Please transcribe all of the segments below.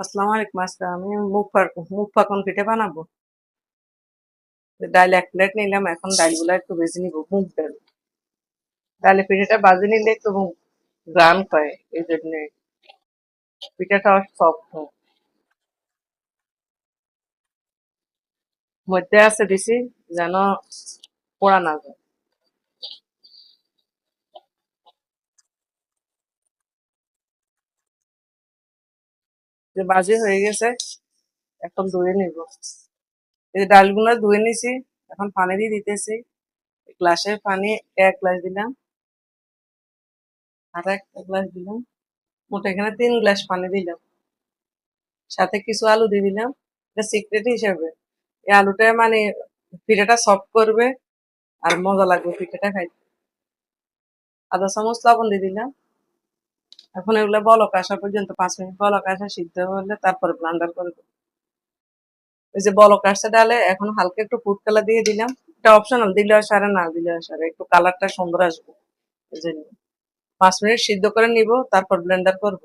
আসসালামু আলাইকুম। আজকে আমি মুগ পাকন পিঠা বানাবো। ডাল ১ প্লেট নিলাম। এখন ডালগুলা একটু ভেজে নিব, মুগ ডাল। ডালের পিঠাটা ভাজে নিলে একটু ঘ্রাণ পায়, এইজন্যে পিঠাটা সফট হয়। মধ্যে আছে দিছি যেন পোড়া না যায়। যে ভাজি হয়ে গেছে, এখন ধুয়ে নিব। এই যে ডালগুলা ধুয়ে নিছি, এখন পানি দিয়ে দিতেছি। গ্লাসে পানি ১ গ্লাস দিলাম, আর ১ গ্লাস দিলাম। মোট এখানে ৩ গ্লাস পানি দিলাম। সাথে কিছু আলু দিয়ে দিলাম। এটা সিক্রেট হিসেবে। এই আলুটা মানে পিঠাটা সফট করবে আর মজা লাগবে পিঠাটা খাইতে। ০.৫ চামচ লবণ দিয়ে দিলাম। এখন এগুলো বলক আসা পর্যন্ত ৫ মিনিট বলক আসা সিদ্ধ হলে তারপরে ব্লান্ডার করবো। ওই যে বলক আসছে ডালে, এখন হালকা একটু ফুড কালার দিয়ে দিলাম। এটা অপশনাল, দিলে সারে না দিলে সারে, একটু কালারটা সুন্দর আসবে এই জন্য। ৫ মিনিট সিদ্ধ করে নিব, তারপর ব্লেন্ডার করব।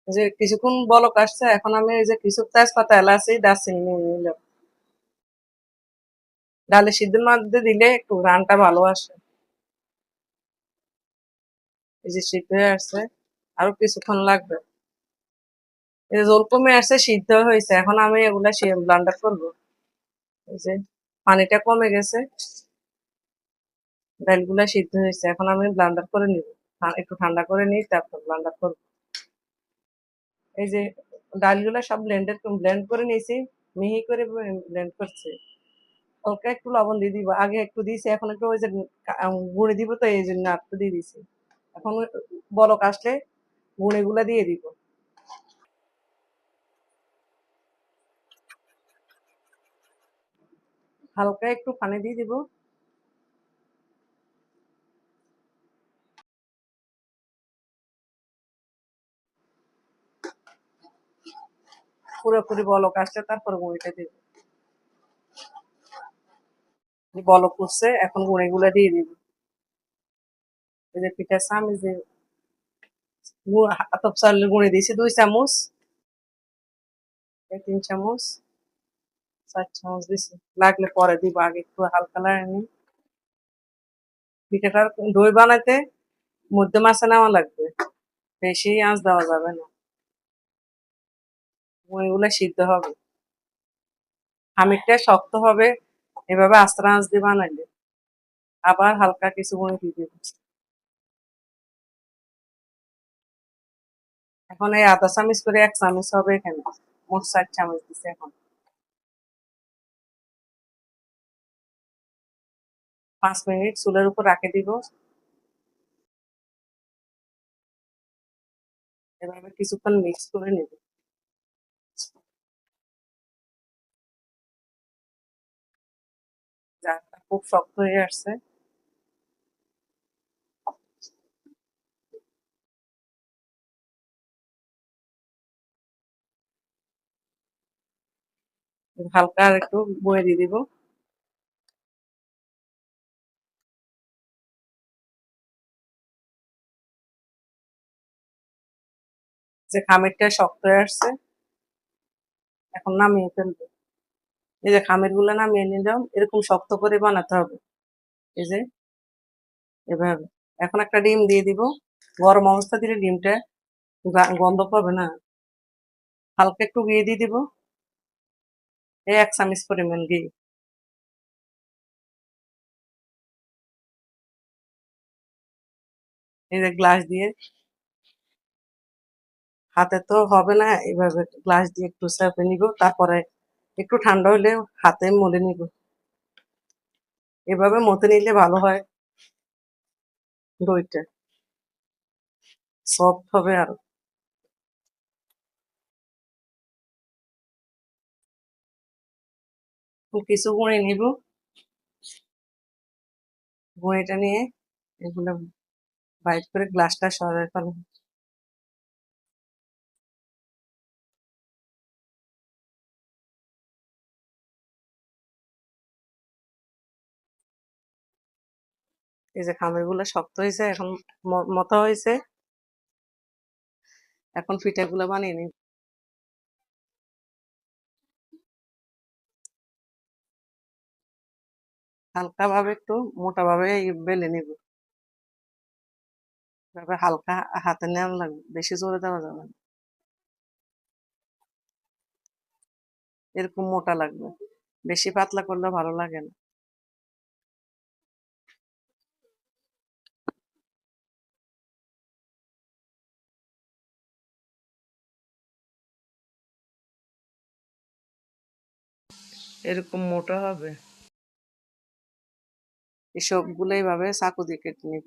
এই যে কিছুক্ষণ বলক আসছে, এখন আমি এই যে কিছু তেজপাতা, এলাচি, দারচিনি নিয়ে নিলাম। ডালে সিদ্ধের মধ্যে দিলে একটু ঘ্রাণটা ভালো আসে। এই যে সিদ্ধ হয়ে আসছে, আরো কিছুক্ষণ লাগবে। এই যে জল কমে আসছে, সিদ্ধ হয়েছে, এখন আমি এগুলা ব্লান্ডার করবো। এই যে পানিটা কমে গেছে, ডালগুলা সিদ্ধ হয়েছে, এখন আমি ব্লান্ডার করে নিব। একটু ঠান্ডা করে নিই, তারপর ব্লান্ডার করবো। এই যে ডালগুলা সব ব্লেন্ড করে নিয়েছি, মিহি করে ব্লেন্ড করছি। হালকা একটু লবণ দিয়ে দিব, আগে একটু দিয়েছি, এখন একটু ওই যে গুঁড়ে দিব, তো এই জন্য একটু দিয়ে দিছি। এখন বলক আসলে গুঁড়েগুলা দিয়ে দিব। হালকা একটু পানি দিয়ে দিব। পুরোপুরি বলক আসলে তারপর গুঁড়িটা দিব। বলক উঠছে, এখন গুঁড়েগুলা দিয়ে দিব। এই যে পিঠার চামচ দিয়ে আতপ চালের গুঁড়ি দিয়েছি ২ চামচ, ৩ চামচ, ৪ চামচ দিছি। লাগলে পরে দিব, আগে একটু হালকা লাড়ে নিই। পিঠাটার দই বানাইতে মধ্যম আঁচে নেওয়া লাগবে, বেশি আঁচ দেওয়া যাবে না। গুঁড়িগুলো সিদ্ধ হবে, খামিরটা শক্ত হবে এভাবে আস্তে আঁচ দিয়ে বানাইলে। আবার হালকা কিছু গুঁড়ি দিয়ে দিব। এখন এই ০.৫ চামচ করে ১ চামচ হবে এখানে, মোট ৪ চামচ দিছি। এখন ৫ মিনিট চুলের উপর রাখে দিব। এভাবে কিছুক্ষণ মিক্স করে নেব। জারটা খুব শক্ত হয়ে আসছে। হালকা আর একটু বয়ে দিয়ে দিব। যে খামিরটা শক্ত হয়ে আসছে, এখন নামিয়ে ফেলবো। এই যে খামির গুলো নামিয়ে নিলাম, এরকম শক্ত করে বানাতে হবে। এই যে এভাবে। এখন একটা ডিম দিয়ে দিব। গরম অবস্থা দিলে ডিমটা গন্ধ পাবে না। হালকা একটু ঘি দিয়ে দিব, এই ১ চামচ পরিমাণ ঘি। এই যে গ্লাস দিয়ে, হাতে তো হবে না, এইভাবে গ্লাস দিয়ে একটু চেপে নিব, তারপরে একটু ঠান্ডা হলে হাতে মলে নিব। এভাবে মতে নিলে ভালো হয়, দইটা সফট হবে আরো। কিছু গুঁড়ি নিব, গুঁড়িটা নিয়ে এগুলো বাইট করে গ্লাসটা সরাই ফেলবো। এই যে খামিরগুলো শক্ত হয়েছে, এখন মতো হয়েছে। এখন পিঠাগুলো বানিয়ে নিব। হালকা ভাবে একটু মোটা ভাবে বেলে নিব। তারপর হালকা হাতে নেওয়া লাগবে, বেশি জোরে দেওয়া যাবে না। এরকম মোটা লাগবে, বেশি পাতলা করলে ভালো লাগে না। এরকম মোটা হবে। এই সবগুলো এইভাবে চাকু দিয়ে কেটে নিব।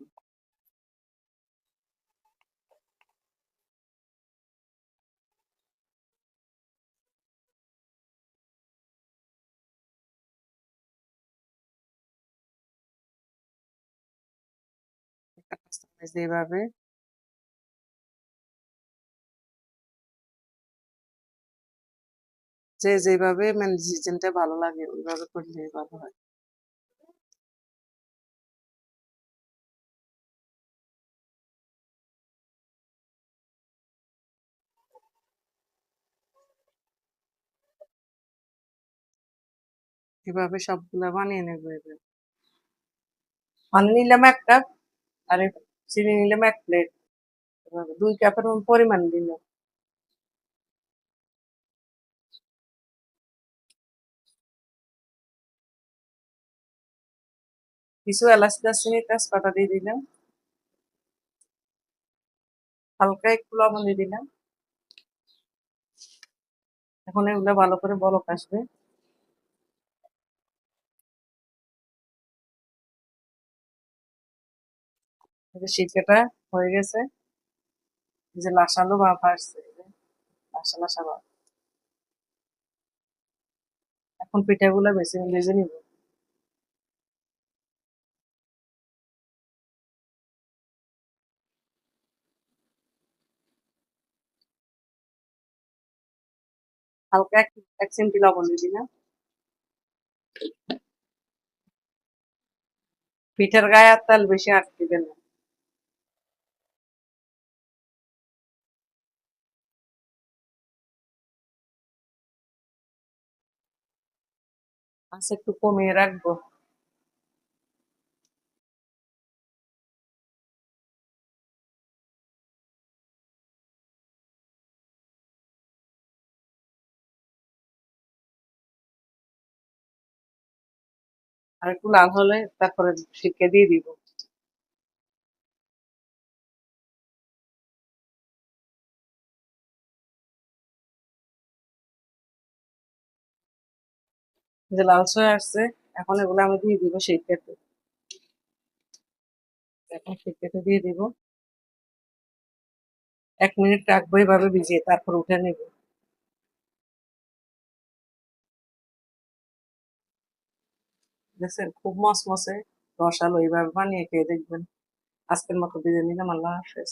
এইভাবে যে যেভাবে মানে ডিজাইনটা ভালো লাগে ওইভাবে করলে ভালো হয়। এভাবে সবগুলা বানিয়ে নেব এবার। পানি নিলাম 1 কাপ, আর চিনি নিলাম 1 প্লেট। এভাবে 2 কাপের পরিমাণ দিলাম। কিছু এলাচ দারচিনি তেজপাতা দিয়ে দিলাম। হালকা একটু লবণ দিয়ে দিলাম। এখন এগুলো ভালো করে বলক আসবে। সিরকাটা হয়ে গেছে। এই যে লাসালো ভাব আসছে, এই যে লাসা লাসা ভাব। এখন পিঠাগুলো ভেজে নিব। হালকা এক চিমটি লবণ দিয়ে দিলাম। পিঠার গায়ে আর তেল বেশি দিবেন না। আঁচ একটু কমিয়ে রাখবো। আর একটু লাল হলে তারপরে শিকে দিয়ে দিব। যে লালচে হয়ে আসছে, এখন এগুলো আমি দিয়ে দিব শিকেতে। এখন শিকেতে দিয়ে দিব। 1 মিনিট রাখবো এভাবে ভিজিয়ে, তারপর উঠে নেব। দেখছেন খুব মসমসে রসালো, এইভাবে বানিয়ে খেয়ে দেখবেন। আজকের মতো বিদায় নিলাম, আল্লাহ হাফেজ।